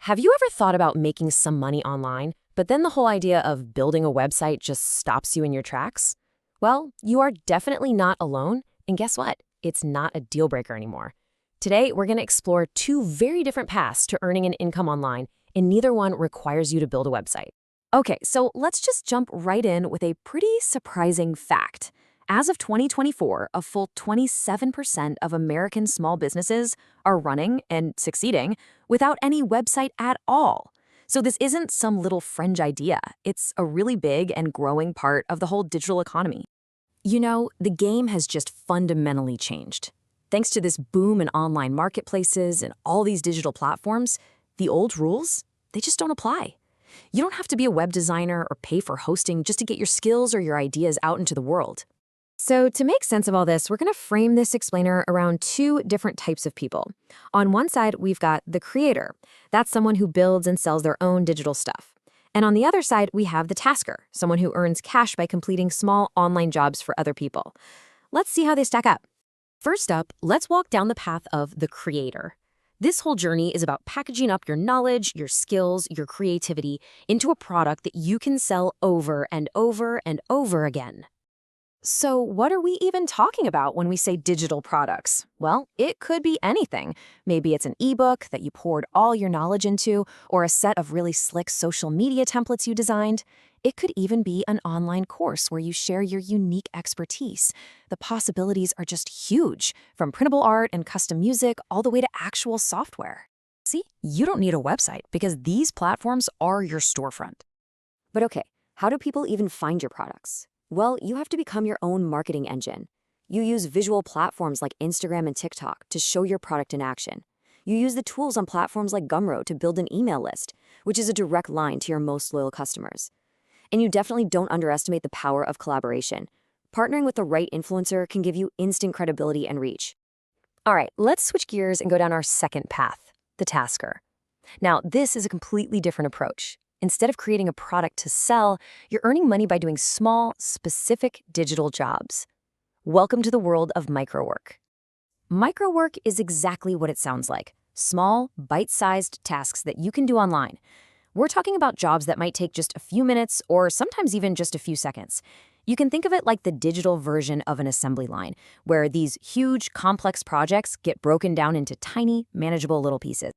Have you ever thought about making some money online, but then the whole idea of building a website just stops you in your tracks? Well, you are definitely not alone, and guess what? It's not a deal breaker anymore. Today, we're going to explore two very different paths to earning an income online, and neither one requires you to build a website. Okay, so let's just jump right in with a pretty surprising fact. As of 2024, a full 27% of American small businesses are running and succeeding without any website at all. So this isn't some little fringe idea. It's a really big and growing part of the whole digital economy. You know, the game has just fundamentally changed. Thanks to this boom in online marketplaces and all these digital platforms, the old rules, they just don't apply. You don't have to be a web designer or pay for hosting just to get your skills or your ideas out into the world. So to make sense of all this, we're going to frame this explainer around two different types of people. On one side, we've got the creator. That's someone who builds and sells their own digital stuff. And on the other side, we have the tasker, someone who earns cash by completing small online jobs for other people. Let's see how they stack up. First up, let's walk down the path of the creator. This whole journey is about packaging up your knowledge, your skills, your creativity into a product that you can sell over and over and over again. So what are we even talking about when we say digital products? Well, it could be anything. Maybe it's an ebook that you poured all your knowledge into, or a set of really slick social media templates you designed. It could even be an online course where you share your unique expertise. The possibilities are just huge, from printable art and custom music all the way to actual software. See, you don't need a website because these platforms are your storefront. But okay, how do people even find your products? Well, you have to become your own marketing engine. You use visual platforms like Instagram and TikTok to show your product in action. You use the tools on platforms like Gumroad to build an email list, which is a direct line to your most loyal customers. And you definitely don't underestimate the power of collaboration. Partnering with the right influencer can give you instant credibility and reach. All right, let's switch gears and go down our second path, the tasker. Now, this is a completely different approach. Instead of creating a product to sell, you're earning money by doing small, specific digital jobs. Welcome to the world of microwork. Microwork is exactly what it sounds like. Small, bite-sized tasks that you can do online. We're talking about jobs that might take just a few minutes or sometimes even just a few seconds. You can think of it like the digital version of an assembly line, where these huge, complex projects get broken down into tiny, manageable little pieces.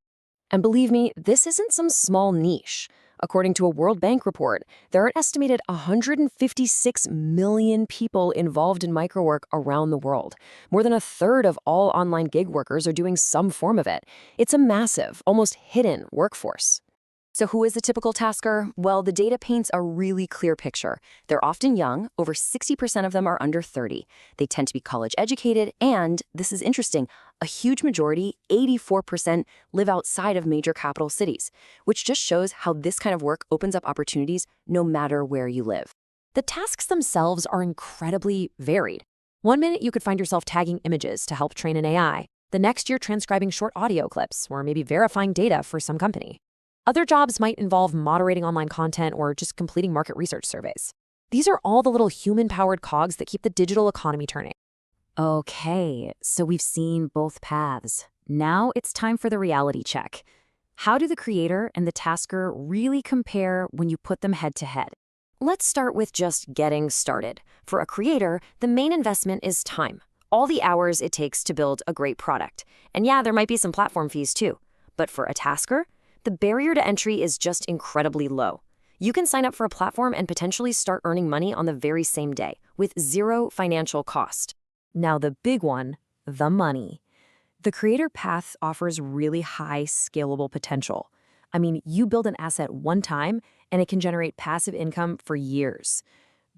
And believe me, this isn't some small niche. According to a World Bank report, there are an estimated 156 million people involved in microwork around the world. More than a third of all online gig workers are doing some form of it. It's a massive, almost hidden workforce. So who is the typical tasker? Well, the data paints a really clear picture. They're often young, over 60% of them are under 30. They tend to be college educated, and, this is interesting, a huge majority, 84%, live outside of major capital cities, which just shows how this kind of work opens up opportunities no matter where you live. The tasks themselves are incredibly varied. One minute you could find yourself tagging images to help train an AI. The next you're transcribing short audio clips, or maybe verifying data for some company. Other jobs might involve moderating online content or just completing market research surveys. These are all the little human-powered cogs that keep the digital economy turning. Okay, so we've seen both paths. Now it's time for the reality check. How do the creator and the tasker really compare when you put them head to head? Let's start with just getting started. For a creator, the main investment is time. All the hours it takes to build a great product. And yeah, there might be some platform fees too. But for a tasker, the barrier to entry is just incredibly low. You can sign up for a platform and potentially start earning money on the very same day, with zero financial cost. Now the big one, the money. The creator path offers really high scalable potential. I mean, you build an asset one time, and it can generate passive income for years.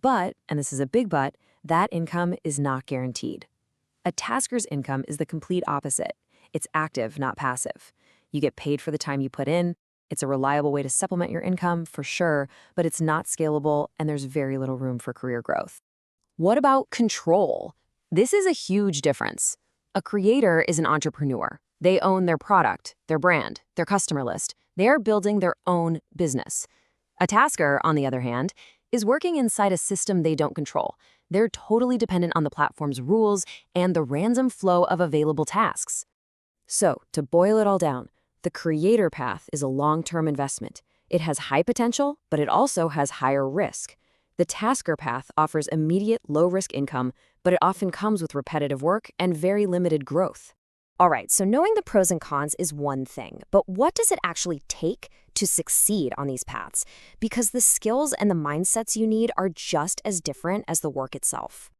But, and this is a big but, that income is not guaranteed. A tasker's income is the complete opposite. It's active, not passive. You get paid for the time you put in. It's a reliable way to supplement your income, for sure, but it's not scalable, and there's very little room for career growth. What about control? This is a huge difference. A creator is an entrepreneur. They own their product, their brand, their customer list. They are building their own business. A tasker, on the other hand, is working inside a system they don't control. They're totally dependent on the platform's rules and the random flow of available tasks. So, to boil it all down, The creator path is a long-term investment. It has high potential, but it also has higher risk. The tasker path offers immediate low-risk income, but it often comes with repetitive work and very limited growth. All right, so knowing the pros and cons is one thing, but what does it actually take to succeed on these paths? Because the skills and the mindsets you need are just as different as the work itself.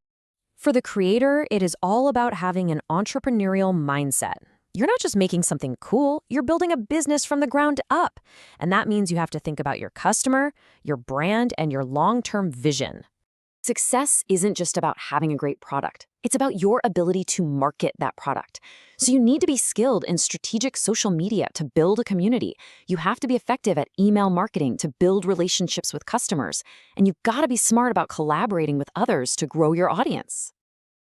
For the creator, it is all about having an entrepreneurial mindset. You're not just making something cool, you're building a business from the ground up. And that means you have to think about your customer, your brand, and your long-term vision. Success isn't just about having a great product. It's about your ability to market that product. So you need to be skilled in strategic social media to build a community. You have to be effective at email marketing to build relationships with customers. And you've got to be smart about collaborating with others to grow your audience.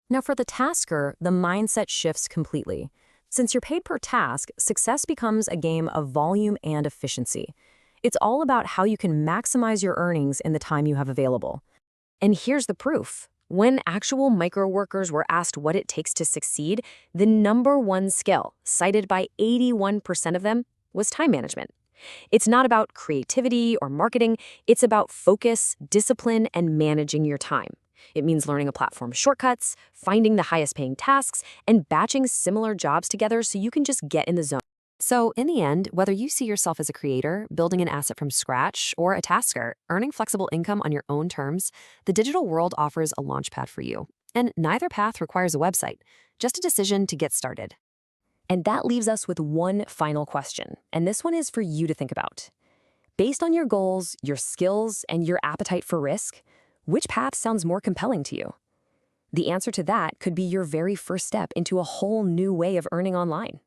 Now for the tasker, the mindset shifts completely. Since you're paid per task, success becomes a game of volume and efficiency. It's all about how you can maximize your earnings in the time you have available. And here's the proof. When actual micro-workers were asked what it takes to succeed, the #1 skill, cited by 81% of them, was time management. It's not about creativity or marketing, it's about focus, discipline, and managing your time. It means learning a platform's shortcuts, finding the highest paying tasks, and batching similar jobs together so you can just get in the zone. So in the end, whether you see yourself as a creator, building an asset from scratch, or a tasker, earning flexible income on your own terms, the digital world offers a launchpad for you. And neither path requires a website, just a decision to get started. And that leaves us with one final question, and this one is for you to think about. Based on your goals, your skills, and your appetite for risk, which path sounds more compelling to you? The answer to that could be your very first step into a whole new way of earning online.